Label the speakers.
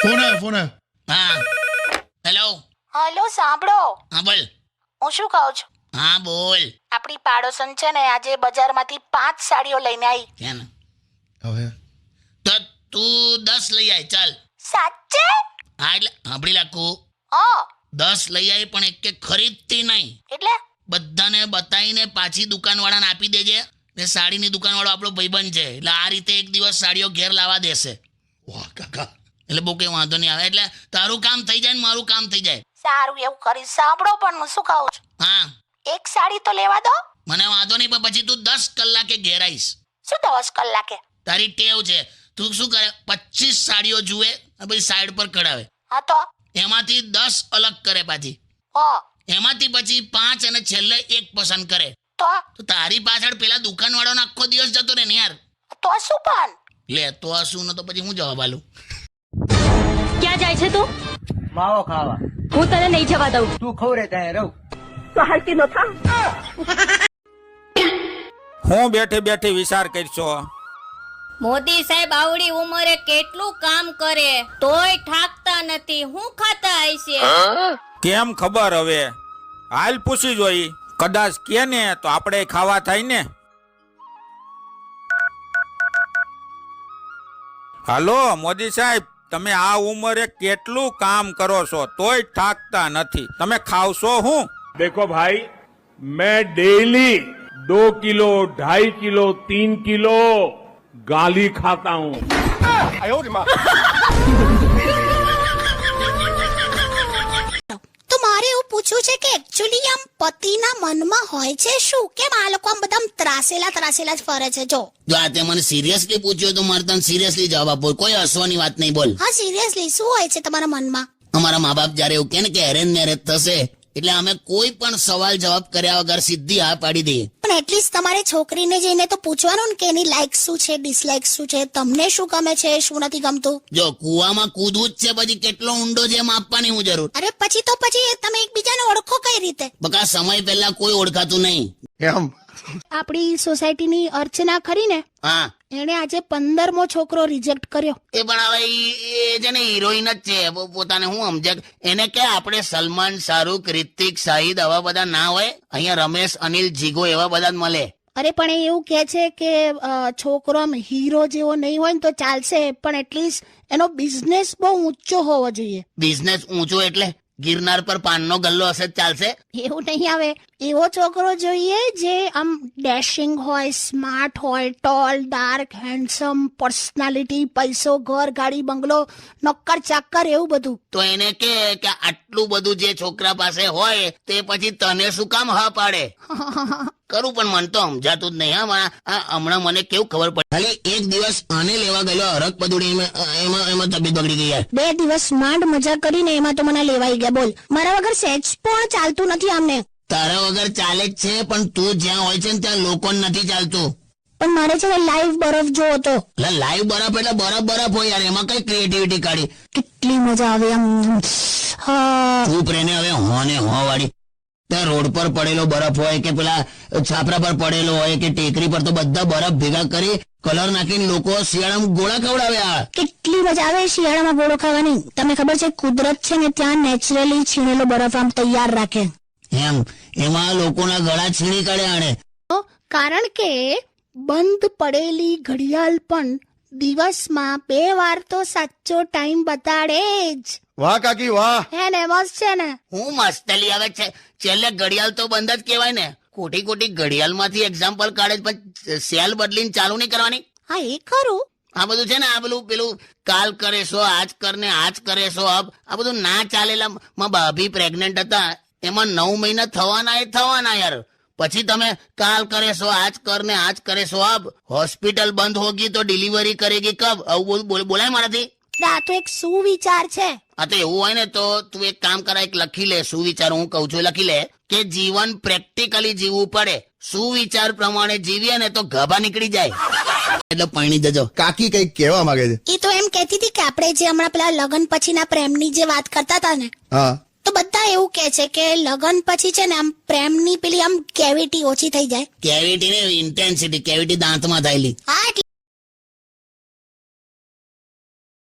Speaker 1: Phone
Speaker 2: હા hello
Speaker 3: hello સાંભળો,
Speaker 2: હા બોલ.
Speaker 3: હું શું કહું છું,
Speaker 2: હા બોલ.
Speaker 3: આપણી પાડોશન છે ને આજે બજારમાંથી 5 સાડીઓ લઈને આવી.
Speaker 2: કેમ
Speaker 1: હવે
Speaker 2: તો તું 10 લઈ આય ચાલ.
Speaker 3: સાચે?
Speaker 2: હા એટલે સાંભળી રાખું,
Speaker 3: હા
Speaker 2: 10 લઈ આય પણ એક ખરીદતી નહીં.
Speaker 3: એટલે
Speaker 2: બધાને બતાવીને પાછી દુકાનવાળાને આપી દેજે. ને સાડીની દુકાનવાળો આપણો ભાઈબંધ છે એટલે આ રીતે એક દિવસ સાડીઓ ઘેર લાવવા દેશે.
Speaker 1: વાહ કાકા,
Speaker 2: એટલે બહુ કંઈ વાંધો નહીં આવે. એટલે તારું કામ થઈ જાય ને મારું કામ થઈ જાય.
Speaker 3: સારું એવું કરીશ. સાંભળો પણ હું શું કહું છું,
Speaker 2: હા
Speaker 3: એક સાડી તો લેવા દો.
Speaker 2: મને વાંધો નહીં પણ પછી તું 10 કલાકે ઘેર આવીશ.
Speaker 3: શું 10 કલાકે?
Speaker 2: તારી ટેવ છે. તું શું કરે 25 સાડીઓ જુએ અને પછી સાઈડ પર કઢાવે.
Speaker 3: હા તો
Speaker 2: એમાંથી 10 અલગ કરે પાછી.
Speaker 3: હા
Speaker 2: એમાંથી પછી 5 અને છેલ્લે 1 પસંદ કરે. તો તારી પાછળ પેલા દુકાનવાળાનો આખો દિવસ જતો રહે ને યાર.
Speaker 3: તો શું પણ
Speaker 2: લે તો આ શું ન તો પછી હું જવાબ આલું.
Speaker 4: ક્યાં જાય છે તું?
Speaker 5: માવો ખાવા.
Speaker 4: હું તને નહીં જવા દઉં.
Speaker 5: તું ખવરે ત્યાં રહું.
Speaker 6: હું બેઠી બેઠી વિચાર કરશો.
Speaker 7: મોદી સાહેબ આવડી ઉંમરે કેટલું કામ કરે તોય થાકતા નથી. હું ખાતા હશે?
Speaker 6: કેમ ખબર હવે? હાલ પૂછી જોઈ, કદાચ કે ને તો આપણે ખાવા થાય ને. હાલો મોદી સાહેબ, તમે આ ઉંમરે કેટલું કામ કરો છો તોય થાકતા નથી. તમે ખાવશો હું?
Speaker 8: देखो भाई, मैं डेली 2 किलो 2.5 किलो 3 किलो गाली खाता हूँ.
Speaker 3: તો મારે એવું પૂછવું છે કે એકચ્યુઅલી આમ પતિના મનમાં હોય છે શું, કેમ આ લોકો આમ બધા ત્રાસેલા જ ફરે છે? જો
Speaker 2: આ તે મને સિરિયસલી પૂછ્યું તો મારે તને સિરિયસલી જવાબ આપો. કોઈ હસવાની વાત નહીં. બોલ.
Speaker 3: હા સિરિયસલી શું હોય છે તમારા મનમાં?
Speaker 2: અમારા મા બાપ જયારે એવું કે ને કે એરેન્જ મેરેજ થશે એટલે અમે કોઈ પણ સવાલ જવાબ કર્યા વગર સીધી હા પાડી દઈએ.
Speaker 3: પણ એટલીસ્ટ તમારે છોકરીને જઈને તો પૂછવાનું ને કે એની લાઈક શું છે, ડિસલાઈક શું છે, તમને શું ગમે છે, શું નથી ગમતું.
Speaker 2: જો કુવામાં કૂદવું જ છે પછી કેટલો ઊંડો છે એમ આપવાની હું જરૂર.
Speaker 3: અરે પછી તમે એકબીજાને ઓળખો કઈ રીતે?
Speaker 2: બકા સમય પહેલા કોઈ ઓળખાતું નહીં.
Speaker 1: એમ
Speaker 3: આપણી સોસાયટીની અર્ચના ખરી ને,
Speaker 2: હા
Speaker 3: એણે આજે 15મો છોકરો રિજેક્ટ કર્યો.
Speaker 2: એ પણ હવે એ છે ને હિરોઈન જ છે. પોતાને હું સમજે એને કે આપણે સલમાન, શાહરૂખ, રિતિક, શાહિદ આવા બધા ના હોય. અહીંયા રમેશ, અનિલ, જીગો એવા બધા જ મળે.
Speaker 3: અરે પણ એ એવું કે છે કે છોકરો આમ હીરો જેવો નહીં હોય ને તો ચાલશે, પણ એટલીસ્ટ એનો બિઝનેસ બહુ ઊંચો હોવો જોઈએ.
Speaker 2: બિઝનેસ ઊંચો એટલે ગિરનાર પર પાનનો ગલ્લો હશે જ ચાલશે?
Speaker 3: એવું નહીં આવે. એવો છોકરો જોઈએ જે આમ ડેશિંગ હોય, સ્માર્ટ હોય, ટોલ, ડાર્ક, હેન્ડસમ, પર્સનાલિટી, પૈસો, ઘર, ગાડી, બંગલો, નક્કર ચાકર એવું બધું.
Speaker 2: તો એને કે આટલું બધું જે છોકરા પાસે હોય તે પછી તને શું કામ હા પાડે? કરું પણ મન તો સમજાતું જ નહીં. હા હમણાં મને કેવું ખબર પડે. ખાલી એક દિવસ આને લેવા ગયેલો હરક પદુડી એમાં તબિયત બગડી ગઈ યાર.
Speaker 3: 2 દિવસ માંડ મજા કરીને એમાં તો મને લેવાઈ ગયા. બોલ, મારા વગર સહેજ પણ ચાલતું નથી આમને.
Speaker 2: તારા વગર ચાલે જ છે પણ તું જ્યાં હોય છે ને ત્યાં લોકોને નથી ચાલતું.
Speaker 3: પણ મારે છે ને લાઈવ બરફ જોવો તો.
Speaker 2: એટલે લાઈવ બરફ એટલે બરફ હોય યાર. એમાં કઈ ક્રિએટિવિટી કાઢી?
Speaker 3: કેટલી મજા આવે આમ.
Speaker 2: ચૂપ રહીને હવે હોને હો વાળી. ત્યાં રોડ પર પડેલો બરફ હોય કે પેલા છાપરા પર પડેલો હોય કે ટેકરી પર, તો બધા બરફ ભેગા કરી કલર નાખીને લોકો શિયાળામાં ગોળા ખવડાવ્યા.
Speaker 3: કેટલી મજા આવે શિયાળામાં ગોળો ખાવાની. તમને ખબર છે કુદરત છે ને ત્યાં નેચરલી છીણેલો બરફ આમ તૈયાર રાખે.
Speaker 2: એમાં લોકોના ગળા છીણી કાઢ્યા આણે.
Speaker 3: કારણ કે બંધ પડેલી ઘડિયાળ પણ દિવસમાં 2 વાર તો સાચો ટાઈમ બતાડે જ.
Speaker 1: વાહ કાકી વાહ.
Speaker 3: હે ને મસ્ત છે ને.
Speaker 2: હું મસ્તલી આવે છે. છેલ્લે ઘડિયાળ તો બંધ જ કહેવાય ને. ખોટી ઘડિયાળમાંથી એક્ઝામ્પલ કાઢે પણ સેલ બદલીને ચાલુ નહીં કરવાની.
Speaker 3: હા એ ખરું.
Speaker 2: આ બધું છે ને આ પેલું કાલ કરે સો આજ કરને આજ કરે સો અબ, આ બધું ના ચાલેલા. માં ભાભી પ્રેગ્નેન્ટ હતા એમાં 9 મહિના થવાના યાર. પછી તમે કાલ કરે સો આજ કરને આજ કરે સો અબ, હોસ્પિટલ બંધ હોગી તો ડિલિવરી કરેગી કબ, આવું બોલાય મારાથી?
Speaker 3: આ તો એક સુવિચાર છે.
Speaker 2: હા તો એવું હોય ને તો તું એક કામ કરા, એક લખી લે સુવિચાર. હું કઉ છું લખી લે કે જીવન પ્રેક્ટિકલી જીવવું પડે. સુવિચાર પ્રમાણે જીવીએ ને તો ગભા નીકળી જાય. એટલે પરણી જજો.
Speaker 1: કાકી કઈક કહેવા માંગે છે.
Speaker 3: એ તો એમ કહેતી હતી કે આપણે જે હમણાં પેલા લગ્ન પછીના પ્રેમની જે વાત કરતા હતા ને,
Speaker 1: હા
Speaker 3: તો બધા એવું કે છે કે લગ્ન પછી છે ને આમ પ્રેમની પેલી આમ કેવિટી ઓછી થઈ જાય.
Speaker 2: કેવિટી ને ઇન્ટેન્સિટી. કેવિટી દાંતમાં થયેલી.
Speaker 3: હા